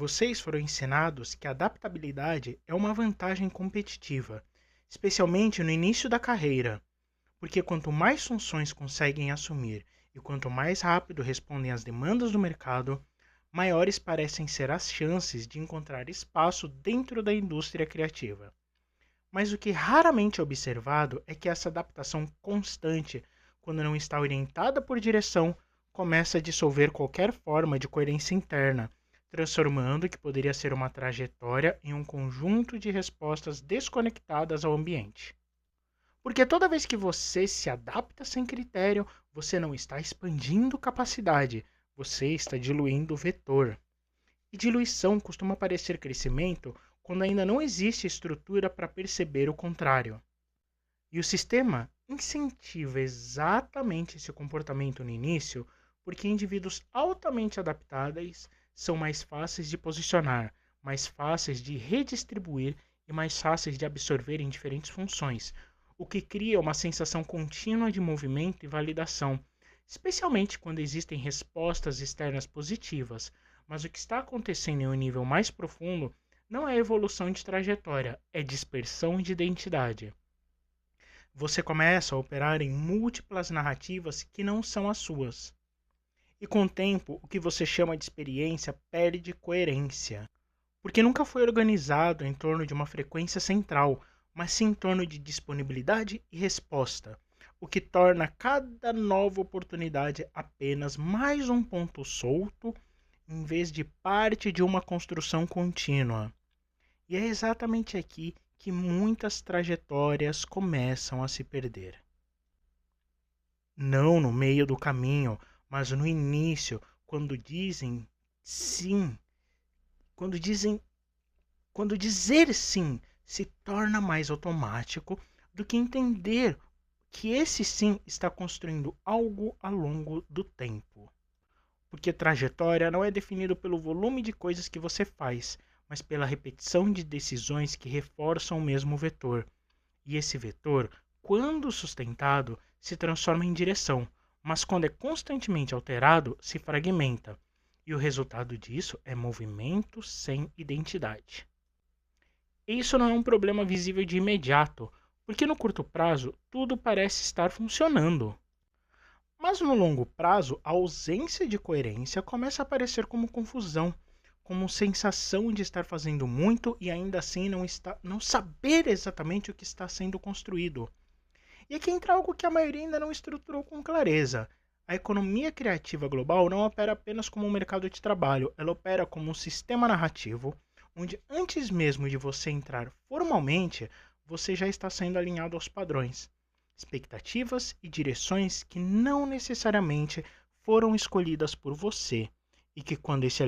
Vocês foram ensinados que a adaptabilidade é uma vantagem competitiva, especialmente no início da carreira, porque quanto mais funções conseguem assumir e quanto mais rápido respondem às demandas do mercado, maiores parecem ser as chances de encontrar espaço dentro da indústria criativa. Mas o que raramente é observado é que essa adaptação constante, quando não está orientada por direção, começa a dissolver qualquer forma de coerência interna, transformando o que poderia ser uma trajetória em um conjunto de respostas desconectadas ao ambiente. Porque toda vez que você se adapta sem critério, você não está expandindo capacidade, você está diluindo o vetor. E diluição costuma parecer crescimento quando ainda não existe estrutura para perceber o contrário. E o sistema incentiva exatamente esse comportamento no início, porque indivíduos altamente adaptáveis são mais fáceis de posicionar, mais fáceis de redistribuir e mais fáceis de absorver em diferentes funções, o que cria uma sensação contínua de movimento e validação, especialmente quando existem respostas externas positivas. Mas o que está acontecendo em um nível mais profundo não é evolução de trajetória, é dispersão de identidade. Você começa a operar em múltiplas narrativas que não são as suas. E com o tempo, o que você chama de experiência perde coerência, porque nunca foi organizado em torno de uma frequência central, mas sim em torno de disponibilidade e resposta, o que torna cada nova oportunidade apenas mais um ponto solto, em vez de parte de uma construção contínua. E é exatamente aqui que muitas trajetórias começam a se perder. Não no meio do caminho, mas no início, quando dizem sim, quando dizem, quando dizer sim se torna mais automático do que entender que esse sim está construindo algo ao longo do tempo. Porque trajetória não é definido pelo volume de coisas que você faz, mas pela repetição de decisões que reforçam o mesmo vetor. E esse vetor, quando sustentado, se transforma em direção, mas quando é constantemente alterado, se fragmenta. E o resultado disso é movimento sem identidade. Isso não é um problema visível de imediato, porque no curto prazo tudo parece estar funcionando. Mas no longo prazo, a ausência de coerência começa a aparecer como confusão, como sensação de estar fazendo muito e ainda assim não saber exatamente o que está sendo construído. E aqui entra algo que a maioria ainda não estruturou com clareza. A economia criativa global não opera apenas como um mercado de trabalho, ela opera como um sistema narrativo, onde antes mesmo de você entrar formalmente, você já está sendo alinhado aos padrões, expectativas e direções que não necessariamente foram escolhidas por você, e que quando esse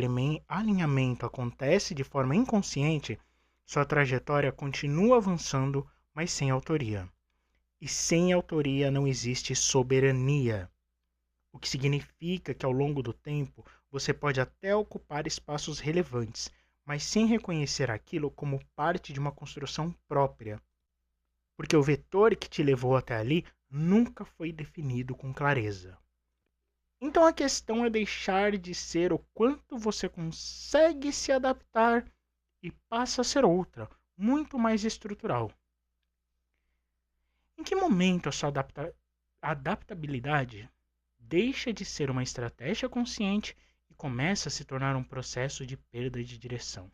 alinhamento acontece de forma inconsciente, sua trajetória continua avançando, mas sem autoria. E sem autoria não existe soberania, o que significa que ao longo do tempo você pode até ocupar espaços relevantes, mas sem reconhecer aquilo como parte de uma construção própria, porque o vetor que te levou até ali nunca foi definido com clareza. Então a questão é deixar de ser o quanto você consegue se adaptar e passa a ser outra, muito mais estrutural. Em que momento a sua adaptabilidade deixa de ser uma estratégia consciente e começa a se tornar um processo de perda de direção?